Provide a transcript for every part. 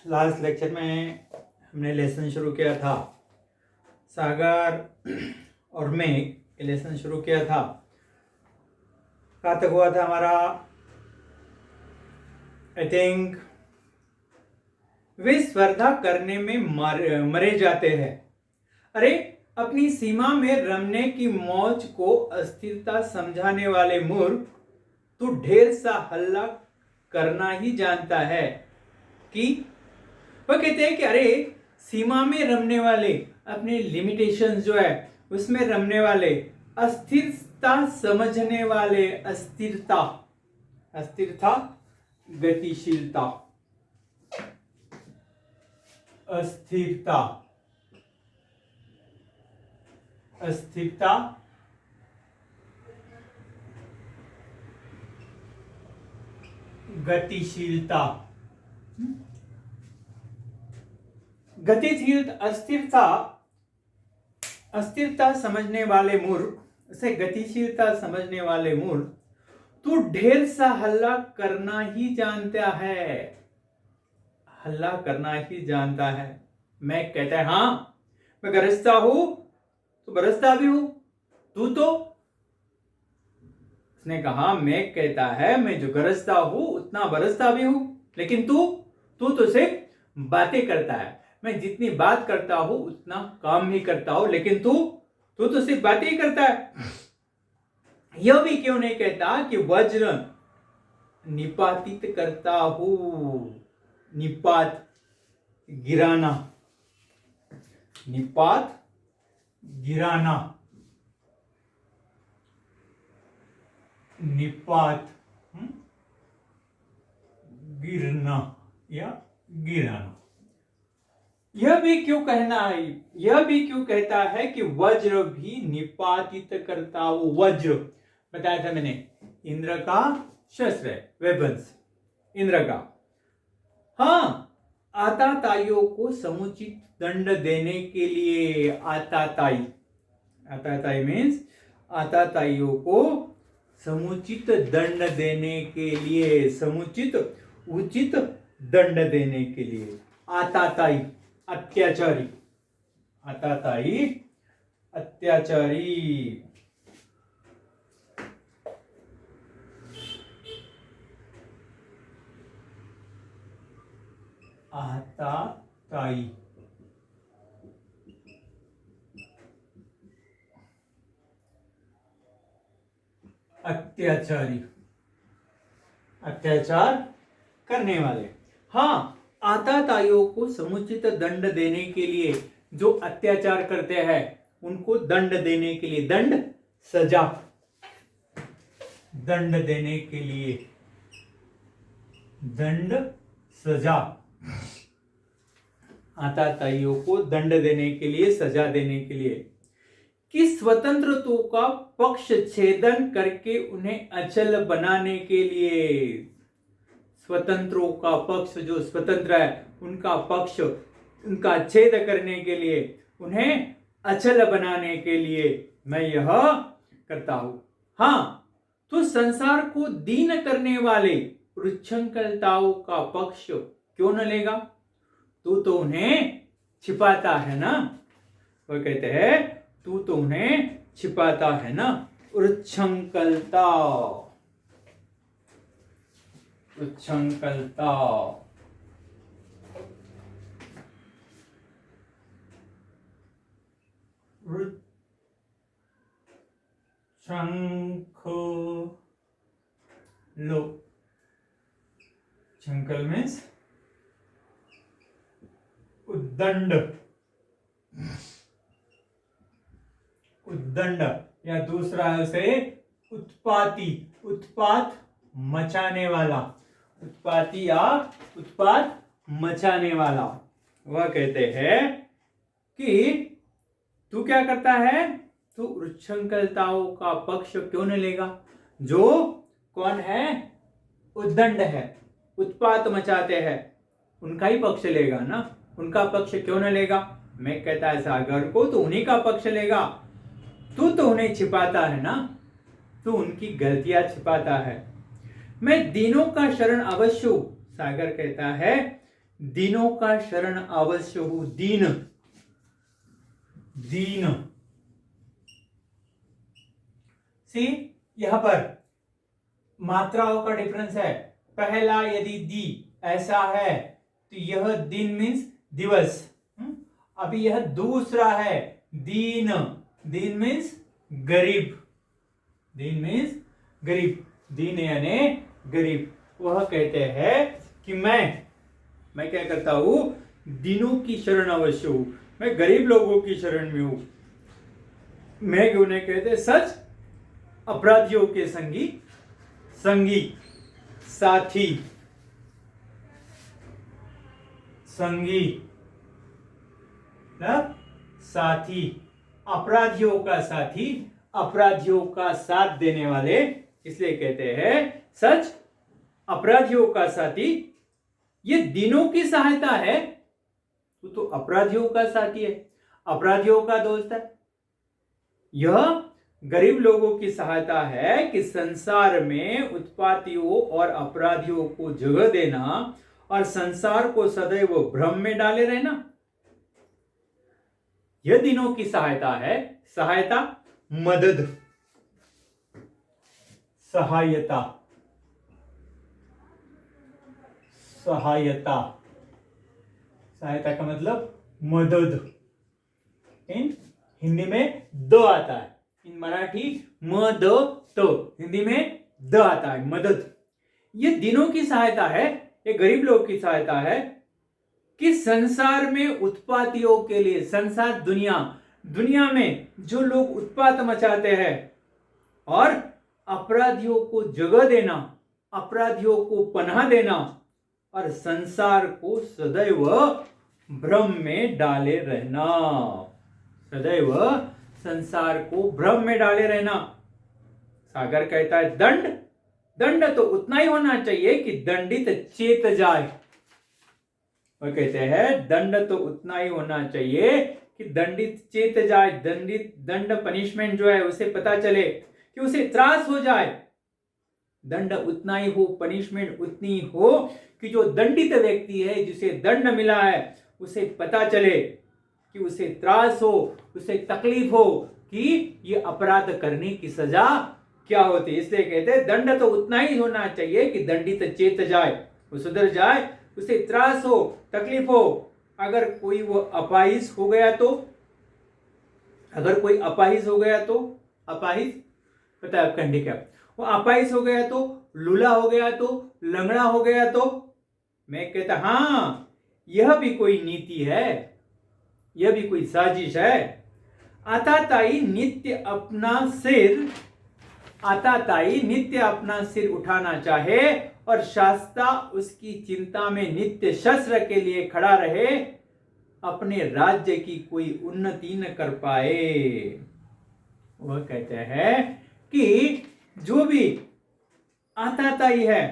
Last lecture में हमने lesson शुरू किया था, सागर और मैं ये लेसन शुरू किया था। कहाँ तक हुआ था हमारा? आई थिंक वे स्पर्धा करने में मरे जाते हैं। अरे अपनी सीमा में रमने की मौज को अस्थिरता समझाने वाले मूर्ख तू ढेर सा हल्ला करना ही जानता है कि वह कहते हैं कि अरे सीमा में रमने वाले, अपने लिमिटेशंस जो है उसमें रमने वाले, अस्थिरता समझने वाले, अस्थिरता गतिशीलता, अस्थिरता गतिशीलता, अस्थिरता समझने वाले मूर्ख, उसे गतिशीलता समझने वाले मूर्ख तू ढेर सा हल्ला करना ही जानता है। मैं कहता है हाँ मैं गरजता हूं तो बरसता भी हूं, तू तो? उसने कहा मैं कहता है मैं जो गरजता हूं उतना बरसता भी हूं, लेकिन तू तो सिर्फ बातें करता है। मैं जितनी बात करता हूं उतना काम ही करता हूं, लेकिन तू तो सिर्फ बातें ही करता है। यह भी क्यों नहीं कहता कि वज्र निपातित करता हूं, निपात गिराना, निपात गिराना, निपात गिरना या गिराना। यह भी क्यों कहता है कि वज्र भी निपातित करता हूं। वज्र बताया था मैंने, इंद्र का शस्त्र है, वेपन्स इंद्र का। हाँ, आताताइयों को समुचित दंड देने के लिए, आताताई मीन्स आताताइयों को समुचित दंड देने के लिए, समुचित उचित दंड देने के लिए। आताताई अत्याचारी, आताताई अत्याचारी। आताताई अत्याचारी, अत्याचार करने वाले। हाँ, आताताइयों को समुचित दंड देने के लिए, जो अत्याचार करते हैं उनको दंड देने के लिए, दंड सजा, दंड देने के लिए, दंड सजा, आताताइयों को दंड देने के लिए, सजा देने के लिए, कि स्वतंत्रता का पक्ष छेदन करके उन्हें अचल बनाने के लिए। स्वतंत्रों का पक्ष, जो स्वतंत्र है उनका पक्ष, उनका छेद करने के लिए, उन्हें अचल बनाने के लिए मैं यह करता हूं। हाँ, तो संसार को दीन करने वाले उच्छृंखलताओं का पक्ष क्यों न लेगा? तू तो उन्हें छिपाता है ना। वो कहते हैं तू तो उन्हें छिपाता है ना। उच्छृंखलता, उच्छृंखलता, उच्छृंखल मीन्स उद्दंड, उद्दंड, या दूसरा है उसे उत्पाती, उत्पात मचाने वाला, उत्पाती या उत्पात मचाने वाला। वह कहते हैं कि तू क्या करता है? तू उच्छृंखलताओं का पक्ष क्यों न लेगा? जो कौन है? उद्दंड है, उत्पात मचाते हैं, उनका ही पक्ष लेगा ना। उनका पक्ष क्यों न लेगा? मैं कहता है सागर को तो उन्हीं का पक्ष लेगा। तू तो उन्हें छिपाता है ना, तू उनकी गलतियां छिपाता है। मैं दीनों का शरण अवश्य हूं। सागर कहता है दीनों का शरण अवश्य हो। दीन, दीन। सी, यहां पर मात्राओं का डिफरेंस है। पहला यदि दी ऐसा है तो यह दिन मीन्स दिवस। अभी यह दूसरा है दीन, दीन मीन्स गरीब, दीन मीन्स गरीब, दीन यानी गरीब। वह कहते हैं कि मैं क्या करता हूं, दीनों की शरण अवश्य हूं, मैं गरीब लोगों की शरण में हूं। मैं उन्हें कहते सच, अपराधियों के संगी, संगी, साथी, संगी, साथी, अपराधियों का साथी, अपराधियों का साथ देने वाले, इसलिए कहते हैं सच, अपराधियों का साथी। ये दीनों की सहायता है तो अपराधियों का साथी है, अपराधियों का दोस्त है। यह गरीब लोगों की सहायता है कि संसार में उत्पातियों और अपराधियों को जगह देना और संसार को सदैव भ्रम में डाले रहना। यह दिनों की सहायता है। सहायता, मदद, सहायता, सहायता, सहायता का मतलब मदद। इन हिंदी में द आता है, इन मराठी मदद, हिंदी में द आता है, मदद। ये दिनों की सहायता है, ये गरीब लोग की सहायता है कि संसार में उत्पातियों के लिए, संसार दुनिया, दुनिया में जो लोग उत्पात मचाते हैं और अपराधियों को जगह देना, अपराधियों को पनाह देना और संसार को सदैव भ्रम में डाले रहना, सदैव संसार को भ्रम में डाले रहना। सागर कहता है दंड, दंड तो उतना ही होना चाहिए कि दंडित चेत जाए। वो कहते हैं दंड तो उतना ही होना चाहिए कि दंडित चेत जाए, दंडित, दंड पनिशमेंट जो है उसे पता चले, कि उसे त्रास हो जाए। दंड उतना ही हो, पनिशमेंट उतनी हो कि जो दंडित व्यक्ति है, जिसे दंड मिला है, उसे पता चले, कि उसे त्रास हो, उसे तकलीफ हो कि ये अपराध करने की सजा क्या होती है। इसलिए कहते हैं दंड तो उतना ही होना चाहिए कि दंडित चेत जाए, वो सुधर जाए, उसे त्रास हो, तकलीफ हो। अगर कोई वो अपाहिज हो गया तो, अगर कोई अपाहिज हो गया तो, अपाहिज पता है आपका हैंडीकैप, वो अपाहिज हो गया तो, लूला हो गया तो, लंगड़ा हो गया तो, मैं कहता हाँ यह भी कोई नीति है, यह भी कोई साजिश है। आताताई नित्य अपना सिर, आताताई नित्य अपना सिर उठाना चाहे और शास्ता उसकी चिंता में नित्य शस्त्र के लिए खड़ा रहे, अपने राज्य की कोई उन्नति न कर पाए। वह कहते हैं कि जो भी आताताई है,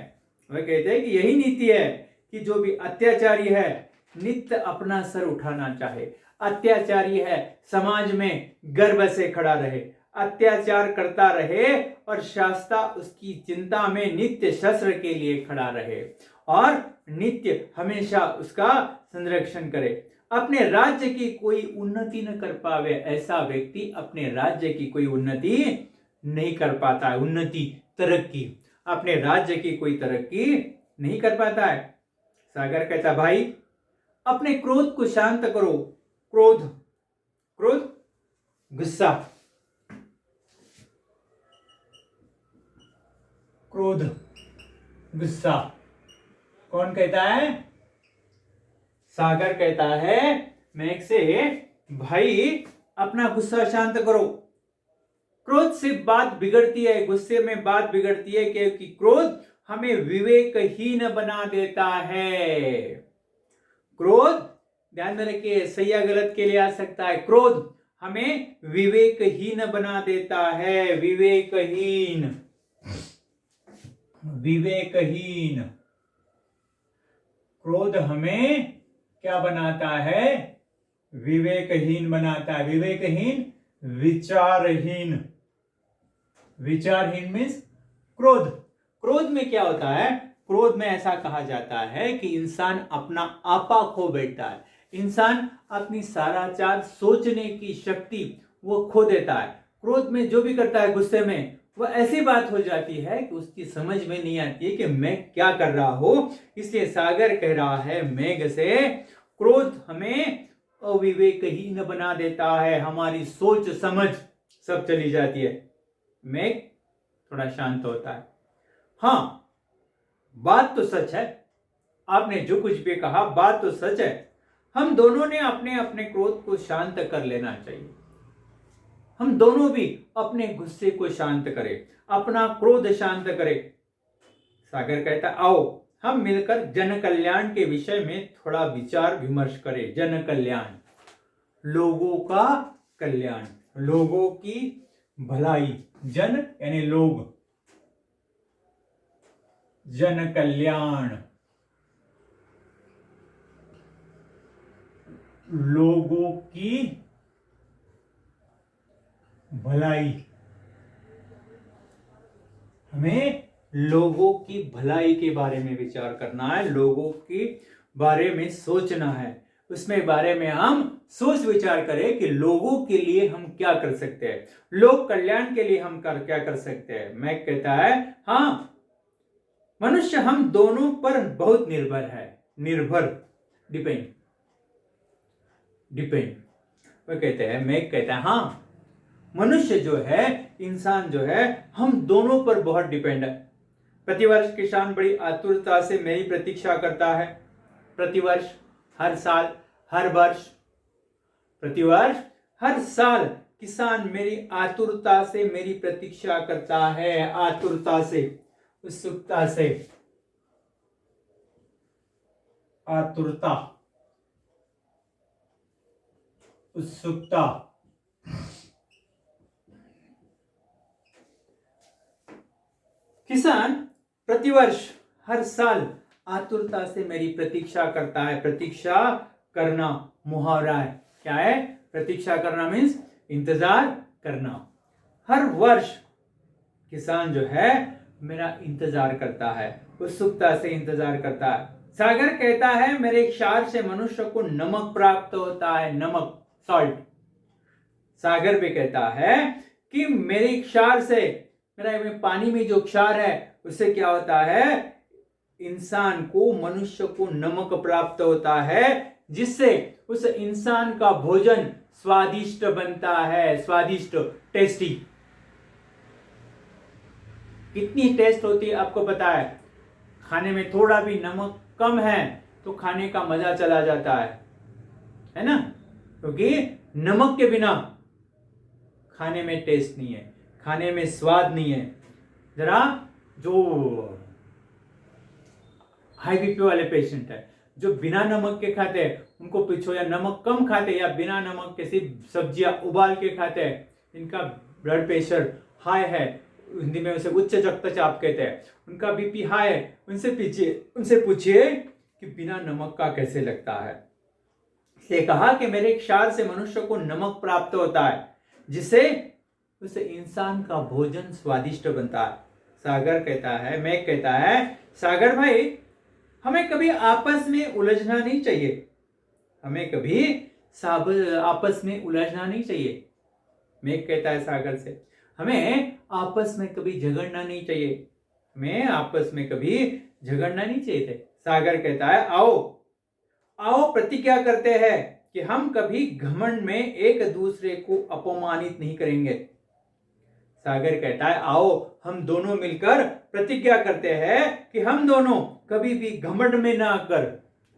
वह कहते हैं कि यही नीति है कि जो भी अत्याचारी है नित्य अपना सर उठाना चाहे, अत्याचारी है समाज में गर्व से खड़ा रहे, अत्याचार करता रहे और शास्ता उसकी चिंता में नित्य शस्त्र के लिए खड़ा रहे और नित्य हमेशा उसका संरक्षण करे। अपने राज्य की कोई उन्नति न कर पावे, ऐसा व्यक्ति अपने राज्य की कोई उन्नति नहीं कर पाता है। उन्नति, तरक्की, अपने राज्य की कोई तरक्की नहीं कर पाता है। सागर कहता भाई अपने क्रोध को शांत करो। क्रोध, क्रोध गुस्सा, क्रोध गुस्सा। कौन कहता है? सागर कहता है मेघ से भाई अपना गुस्सा शांत करो। क्रोध से बात बिगड़ती है, गुस्से में बात बिगड़ती है, क्योंकि क्रोध हमें विवेकहीन बना देता है। क्रोध ध्यान में रखिए, सही या गलत के लिए आ सकता है। क्रोध हमें विवेकहीन बना देता है, विवेकहीन, विवेकहीन। क्रोध हमें क्या बनाता है? विवेकहीन बनाता है। विवेकहीन, विचारहीन। विचारहीन मीन्स क्रोध। क्रोध में क्या होता है? क्रोध में ऐसा कहा जाता है कि इंसान अपना आपा खो बैठता है, इंसान अपनी साराचार सोचने की शक्ति वो खो देता है। क्रोध में जो भी करता है, गुस्से में, वो ऐसी बात हो जाती है कि उसकी समझ में नहीं आती है कि मैं क्या कर रहा हूं। इसलिए सागर कह रहा है मेघ से, क्रोध हमें अविवेकहीन बना देता है, हमारी सोच समझ सब चली जाती है। मेघ थोड़ा शांत होता है। हाँ, बात तो सच है, आपने जो कुछ भी कहा बात तो सच है। हम दोनों ने अपने अपने क्रोध को शांत कर लेना चाहिए। हम दोनों भी अपने गुस्से को शांत करें, अपना क्रोध शांत करें। सागर कहता आओ हम मिलकर जन कल्याण के विषय में थोड़ा विचार विमर्श करें। जन कल्याण, लोगों का कल्याण, लोगों की भलाई। जन यानी लोग, जन कल्याण, लोगों की भलाई। हमें लोगों की भलाई के बारे में विचार करना है, लोगों के बारे में सोचना है। उसमें बारे में हम सोच विचार करें कि लोगों के लिए हम क्या कर सकते हैं, लोक कल्याण के लिए हम क्या कर सकते हैं। मैं कहता है हाँ, मनुष्य हम दोनों पर बहुत निर्भर है। निर्भर, डिपेंड, डिपेंड। वो कहते हैं, मैं कहता है हाँ, मनुष्य जो है, इंसान जो है, हम दोनों पर बहुत डिपेंड है। प्रतिवर्ष किसान बड़ी आतुरता से मेरी प्रतीक्षा करता है। प्रतिवर्ष, हर साल, हर वर्ष, प्रतिवर्ष, हर साल किसान मेरी आतुरता से मेरी प्रतीक्षा करता है। आतुरता से, उत्सुकता से, आतुरता, उत्सुकता। किसान प्रतिवर्ष, हर साल आतुरता से मेरी प्रतीक्षा करता है। प्रतीक्षा करना मुहावरा है। क्या है? प्रतीक्षा करना मीन्स इंतजार करना। हर वर्ष किसान जो है मेरा इंतजार करता है, उत्सुकता से इंतजार करता है। सागर कहता है मेरे क्षार से मनुष्य को नमक प्राप्त होता है। नमक, सॉल्ट। सागर भी कहता है कि मेरे क्षार से, मेरा पानी में जो क्षार है उससे क्या होता है, इंसान को, मनुष्य को नमक प्राप्त होता है, जिससे उस इंसान का भोजन स्वादिष्ट बनता है। स्वादिष्ट, टेस्टी। कितनी टेस्ट होती है आपको पता है? खाने में थोड़ा भी नमक कम है तो खाने का मजा चला जाता है ना? क्योंकि नमक के बिना खाने में टेस्ट नहीं है, खाने में स्वाद नहीं है। जरा जो हाई बीपी वाले पेशेंट है, जो बिना नमक के खाते हैं, उनको पूछो, या नमक कम खाते या बिना नमक के सिर्फ सब्जियां उबाल के खाते हैं, इनका ब्लड प्रेशर हाई है, हिंदी में उसे उच्च रक्तचाप कहते हैं, उनका बीपी हाई है, उनसे पूछिए कि बिना नमक का कैसे लगता है। इसलिए कहा कि मेरे क्षार से मनुष्य को नमक प्राप्त होता है, जिससे उस इंसान का भोजन स्वादिष्ट बनता है। सागर कहता है, मैं कहता है, सागर भाई हमें कभी आपस में उलझना नहीं चाहिए। हमें कभी आपस में उलझना नहीं चाहिए। मेघ कहता है सागर से, हमें आपस में कभी झगड़ना नहीं चाहिए। हमें आपस में कभी झगड़ना नहीं चाहिए थे। सागर कहता है आओ आओ प्रतिज्ञा करते हैं कि हम कभी घमंड में एक दूसरे को अपमानित नहीं करेंगे। सागर कहता है आओ हम दोनों मिलकर प्रतिज्ञा करते हैं कि हम दोनों कभी भी घमंड में ना आकर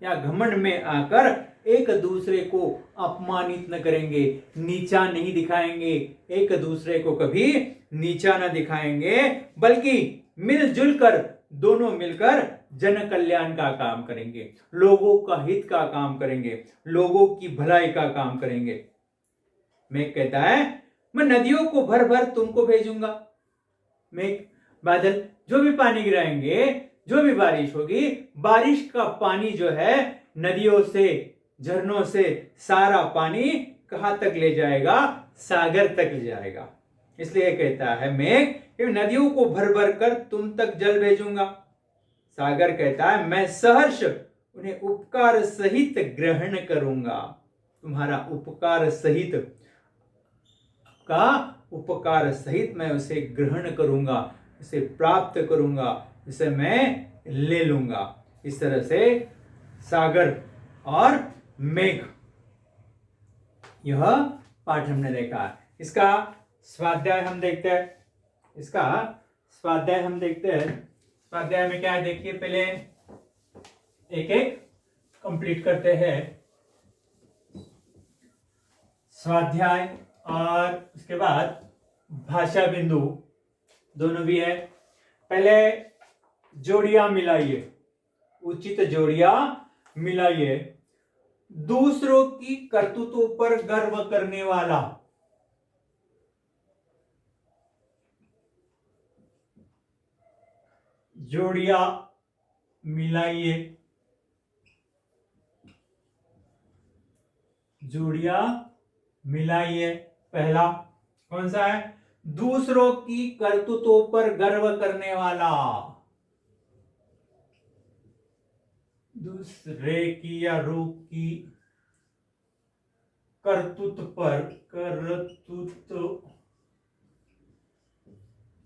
या घमंड में आकर एक दूसरे को अपमानित न करेंगे, नीचा नहीं दिखाएंगे। एक दूसरे को कभी नीचा न दिखाएंगे, बल्कि मिलजुल कर दोनों मिलकर जन कल्याण का काम करेंगे, लोगों का हित का काम करेंगे, लोगों की भलाई का काम करेंगे। मैं कहता है मैं नदियों को भर भर तुमको भेजूंगा। मैं बादल जो भी पानी गिराएंगे, जो भी बारिश होगी, बारिश का पानी जो है नदियों से, झरनों से सारा पानी कहां तक ले जाएगा? सागर तक ले जाएगा। इसलिए कहता है मेघ कि नदियों को भर भर कर तुम तक जल भेजूंगा। सागर कहता है मैं सहर्ष उन्हें उपकार सहित ग्रहण करूंगा। तुम्हारा उपकार सहित का उपकार सहित मैं उसे ग्रहण करूंगा, उसे प्राप्त करूंगा, उसे मैं ले लूंगा। इस तरह से सागर और मेघ, यह पाठ हमने देखा। इसका स्वाध्याय हम देखते हैं। स्वाध्याय में क्या है देखिए, पहले एक एक कंप्लीट करते हैं स्वाध्याय, और उसके बाद भाषा बिंदु दोनों भी है। पहले जोड़ियां मिलाइए, उचित जोड़ियां मिलाइए। दूसरों की करतूतों पर गर्व करने वाला, जोड़ियां मिलाइए, जोड़ियां मिलाइए। पहला कौन सा है? दूसरों की करतूतों पर गर्व करने वाला, दूसरे की या रूप की करतूत पर,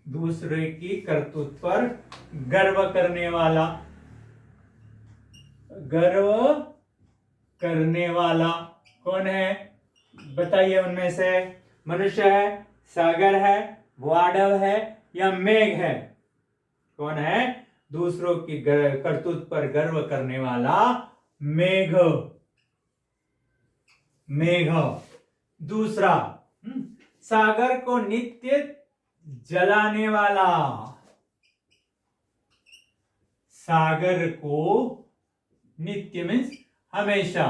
दूसरे की करतूत पर गर्व करने वाला, गर्व करने वाला कौन है बताइए? उनमें से मनुष्य है, सागर है, वाडव है या मेघ है? कौन है दूसरों की करतूत पर गर्व करने वाला? मेघ, मेघ। दूसरा, सागर को नित्य जलाने वाला, सागर को नित्य मीन्स हमेशा,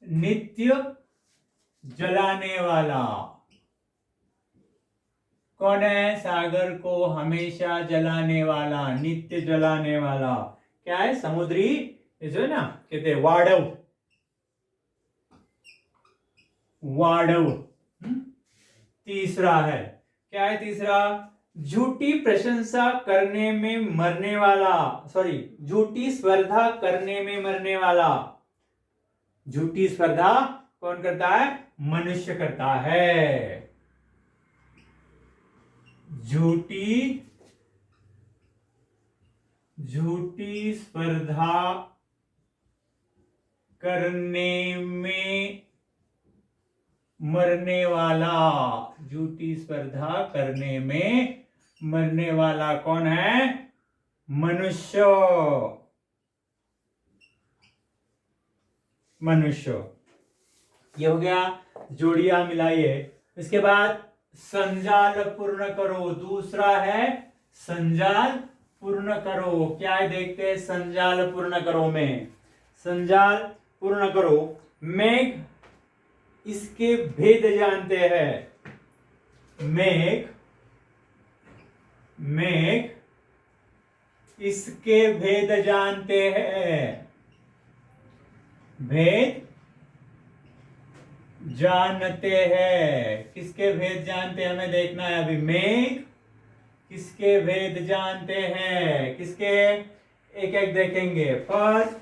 नित्य जलाने वाला कौन है? सागर को हमेशा जलाने वाला, नित्य जलाने वाला क्या है? समुद्री, जो है ना, कहते हैं वाडव, वाडव। तीसरा है, क्या है तीसरा? झूठी प्रशंसा करने में मरने वाला, सॉरी, झूठी स्पर्धा करने में मरने वाला। झूठी स्पर्धा कौन करता है? मनुष्य करता है। झूठी स्पर्धा करने में मरने वाला, झूठी स्पर्धा करने में मरने वाला कौन है? मनुष्य, मनुष्य। ये हो गया, जोड़ियां मिलाइए। इसके बाद संजाल पूर्ण करो, दूसरा है संजाल पूर्ण करो। क्या है देखते हैं संजाल पूर्ण करो में। संजाल पूर्ण करो, मेघ इसके भेद जानते हैं, मेघ इसके भेद जानते हैं, भेद जानते हैं। किसके भेद जानते हैं हमें देखना है अभी। मेघ किसके भेद जानते हैं? किसके? एक एक देखेंगे। फर्स्ट,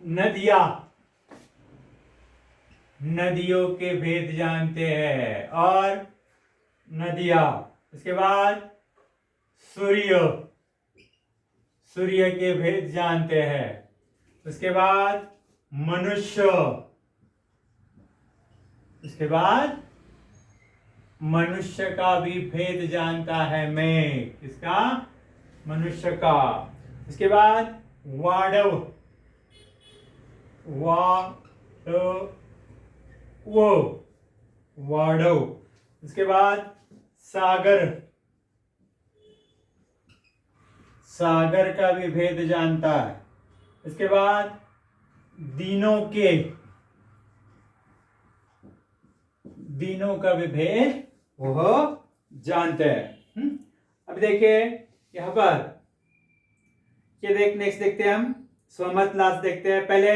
नदियां, नदियों के भेद जानते हैं, और नदियां। इसके बाद सूर्य, सूर्य के भेद जानते हैं। उसके बाद मनुष्य, इसके बाद मनुष्य का भी भेद जानता है मेघ। किसका? मनुष्य का। इसके बाद वाडव, वाडव। इसके बाद सागर, सागर का भी भेद जानता है। इसके बाद दिनों के, दिनों का भी भेद वह जानते हैं। अब देखिए यहां पर, ये नेक्स्ट देखते हैं हम स्वमत लास्ट देखते हैं। पहले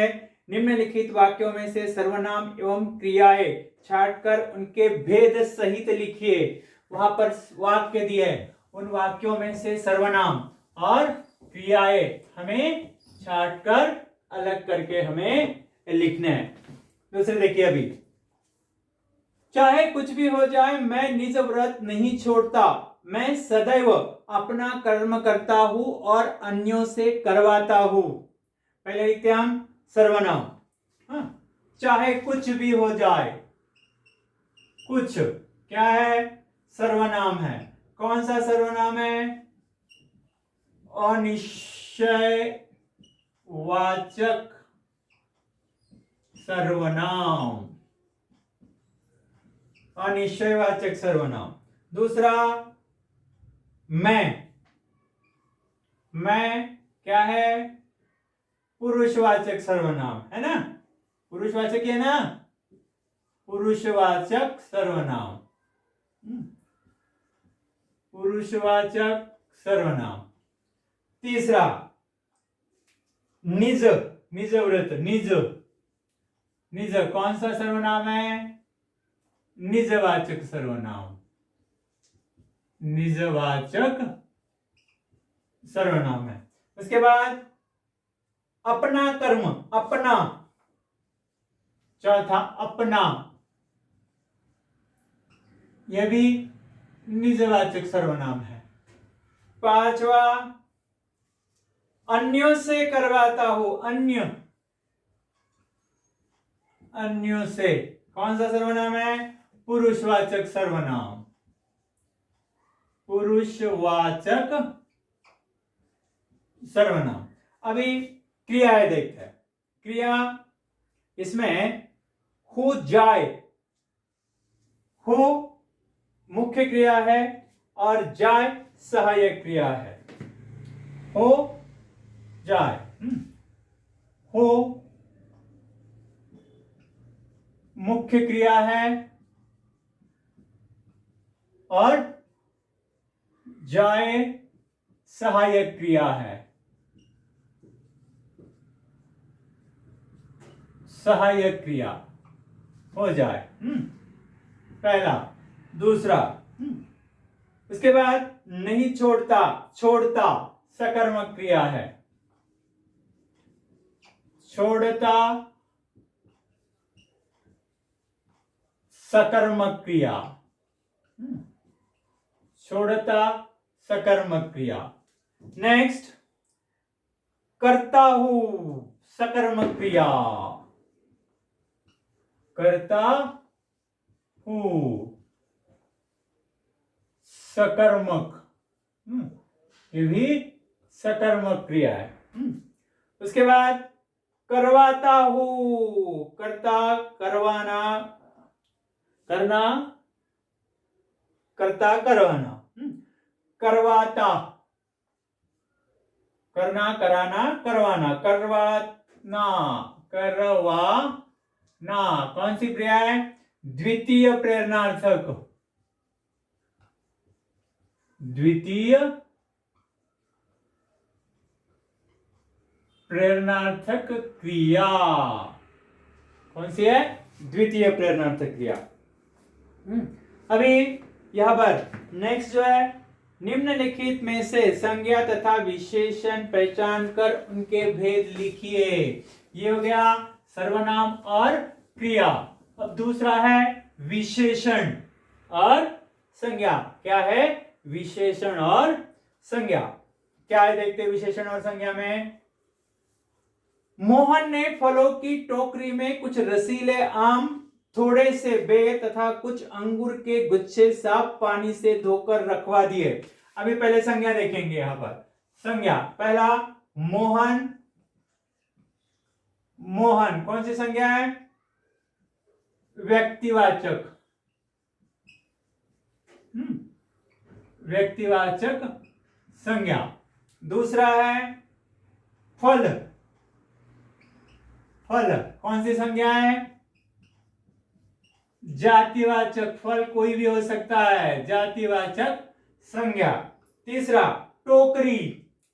निम्नलिखित वाक्यों में से सर्वनाम एवं क्रियाएं छांटकर उनके भेद सहित लिखिए। वहां पर वाक्य दिए, उन वाक्यों में से सर्वनाम और क्रियाएं हमें छांट कर अलग करके हमें लिखना है। दूसरे देखिए, अभी चाहे कुछ भी हो जाए मैं निज व्रत नहीं छोड़ता, मैं सदैव अपना कर्म करता हूं और अन्यों से करवाता हूं। पहले लिखते हैं हम सर्वनाम। हाँ? चाहे कुछ भी हो जाए, कुछ क्या है? सर्वनाम है। कौन सा सर्वनाम है? अनिश्चय वाचक सर्वनाम, अनिश्चयवाचक सर्वनाम। दूसरा मैं क्या है? पुरुषवाचक सर्वनाम है ना, पुरुषवाचक है ना, पुरुषवाचक सर्वनाम, पुरुषवाचक सर्वनाम। तीसरा निज, निज व्रत, निज, निज कौन सा सर्वनाम है? निजवाचक सर्वनाम, निजवाचक सर्वनाम है। उसके बाद अपना कर्म, अपना, चौथा अपना, यह भी निजवाचक सर्वनाम है। पांचवा अन्यों से करवाता हूं, अन्य, अन्यों से कौन सा सर्वनाम है? पुरुषवाचक सर्वनाम, पुरुषवाचक सर्वनाम। अभी क्रियाएं देखते हैं। क्रिया इसमें हो जाए, हो मुख्य क्रिया है और जाए सहायक क्रिया है। हो जाए, हो मुख्य क्रिया है और जाए सहायक क्रिया है, सहायक क्रिया हो जाए पहला। दूसरा उसके बाद नहीं छोड़ता, छोड़ता सकर्मक क्रिया है, छोड़ता सकर्मक क्रिया, छोड़ता सकर्मक क्रिया। नेक्स्ट करता हूं सकर्मक क्रिया, करता हूं सकर्मक, ये भी सकर्मक क्रिया है। उसके बाद करवाता हूं, करता करवाना, करना, करता करवाना, करवाता, करना कराना करवाना, करवाना करवाना कौन सी क्रिया है? द्वितीय प्रेरणार्थक, द्वितीय प्रेरणार्थक क्रिया कौन सी है? द्वितीय प्रेरणार्थक क्रिया। अभी यहां पर नेक्स्ट जो है, निम्नलिखित में से संज्ञा तथा विशेषण पहचान कर उनके भेद लिखिए। ये हो गया सर्वनाम और क्रिया। अब दूसरा है विशेषण और संज्ञा। क्या है? विशेषण और संज्ञा। क्या है देखते हैं विशेषण और संज्ञा में। मोहन ने फलों की टोकरी में कुछ रसीले आम, थोड़े से बेर तथा कुछ अंगूर के गुच्छे साफ पानी से धोकर रखवा दिए। अभी पहले संज्ञा देखेंगे। यहां पर संज्ञा पहला मोहन, मोहन कौन सी संज्ञा है? व्यक्तिवाचक, व्यक्तिवाचक संज्ञा। दूसरा है फल, फल कौन सी संज्ञा है? जातिवाचक, फल कोई भी हो सकता है, जातिवाचक संज्ञा। तीसरा टोकरी,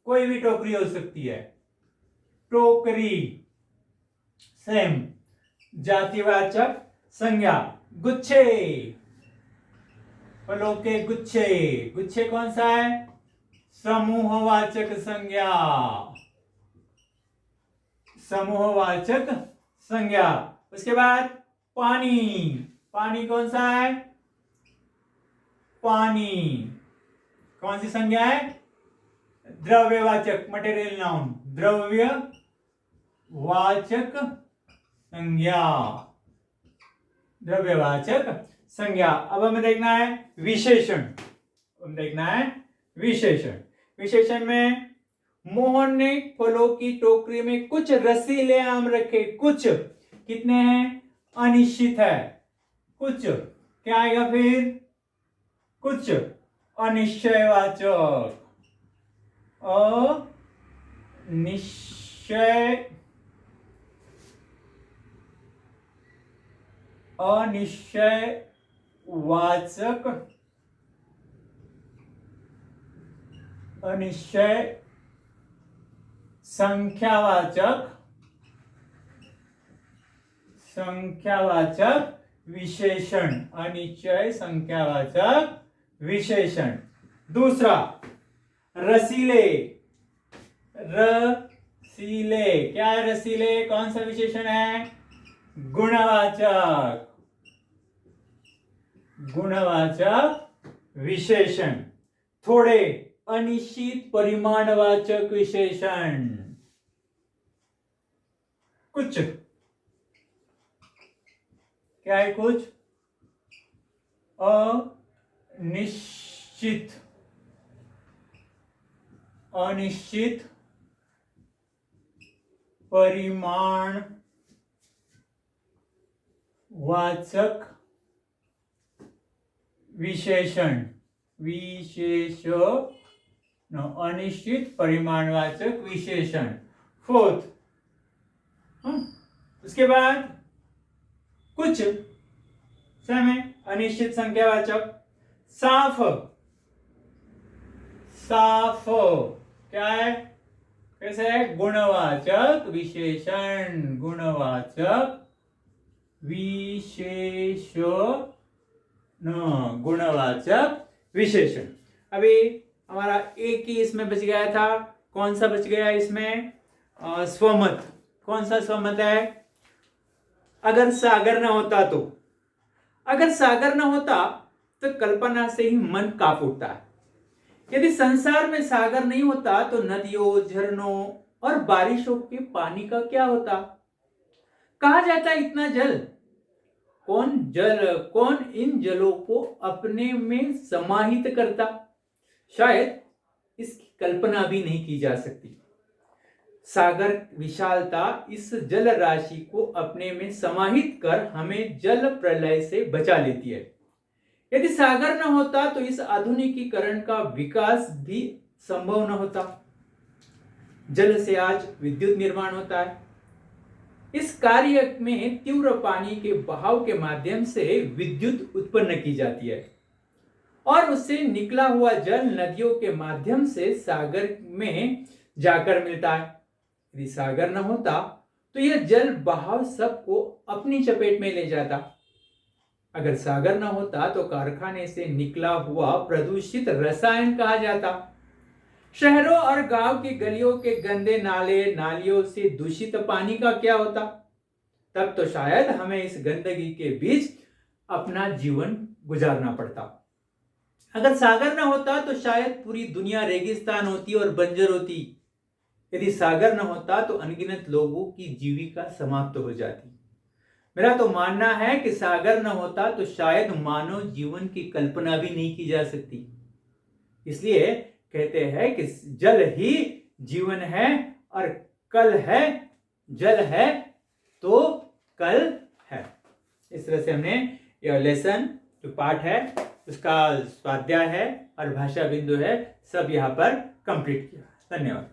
कोई भी टोकरी हो सकती है, टोकरी सेम जातिवाचक संज्ञा। गुच्छे, फलों के गुच्छे, गुच्छे कौन सा है? समूहवाचक संज्ञा, समूहवाचक संज्ञा। उसके बाद पानी, पानी कौन सा है? पानी कौन सी संज्ञा है? द्रव्यवाचक, मटेरियल नाउन, द्रव्यवाचक संज्ञा, द्रव्यवाचक संज्ञा। अब हमें देखना है विशेषण, देखना है विशेषण। विशेषण में मोहन ने फलों की टोकरी में कुछ रसीले आम रखे। कुछ कितने हैं? अनिश्चित है। कुछ क्या आएगा फिर? कुछ अनिश्चयवाचक, अनिश्चयवाचक, अनिश्चय संख्यावाचक, संख्यावाचक विशेषण, अनिश्चय संख्यावाचक विशेषण। दूसरा रसीले, रसीले क्या है? रसीले कौन सा विशेषण है? गुणवाचक, गुणवाचक विशेषण। थोड़े अनिश्चित परिमाणवाचक विशेषण। कुछ क्या है? कुछ अनिश्चित, अनिश्चित परिमाण वाचक विशेषण, विशेषण, अनिश्चित परिमाणवाचक विशेषण। फोर्थ, उसके बाद कुछ समय अनिश्चित संख्यावाचक। साफ, साफ क्या है? कैसे है? गुणवाचक विशेषण, गुणवाचक विशेषण, गुणवाचक विशेषण। अभी हमारा एक ही इसमें बच गया था। कौन सा बच गया इसमें? स्वमत। कौन सा स्वमत है? अगर सागर न होता तो, अगर सागर न होता तो कल्पना से ही मन कांप उठता है। यदि संसार में सागर नहीं होता तो नदियों, झरनों और बारिशों के पानी का क्या होता? कहा जाता है इतना जल, कौन इन जलों को अपने में समाहित करता? शायद इसकी कल्पना भी नहीं की जा सकती। सागर विशालता इस जल राशि को अपने में समाहित कर हमें जल प्रलय से बचा लेती है। यदि सागर न होता तो इस आधुनिकीकरण का विकास भी संभव न होता। जल से आज विद्युत निर्माण होता है। इस कार्य में तीव्र पानी के बहाव के माध्यम से विद्युत उत्पन्न की जाती है और उससे निकला हुआ जल नदियों के माध्यम से सागर में जाकर मिलता है। यदि सागर न होता तो यह जल बहाव सबको अपनी चपेट में ले जाता। अगर सागर न होता तो कारखाने से निकला हुआ प्रदूषित रसायन कहा जाता। शहरों और गांव की गलियों के गंदे नाले नालियों से दूषित पानी का क्या होता? तब तो शायद हमें इस गंदगी के बीच अपना जीवन गुजारना पड़ता। अगर सागर न होता तो शायद पूरी दुनिया रेगिस्तान होती और बंजर होती। यदि सागर न होता तो अनगिनत लोगों की जीविका समाप्त हो जाती। मेरा तो मानना है कि सागर न होता तो शायद मानव जीवन की कल्पना भी नहीं की जा सकती। इसलिए कहते हैं कि जल ही जीवन है और कल है, जल है तो कल है। इस तरह से हमने यह लेसन जो पाठ है उसका स्वाध्याय है और भाषा बिंदु है सब यहाँ पर कंप्लीट किया। धन्यवाद।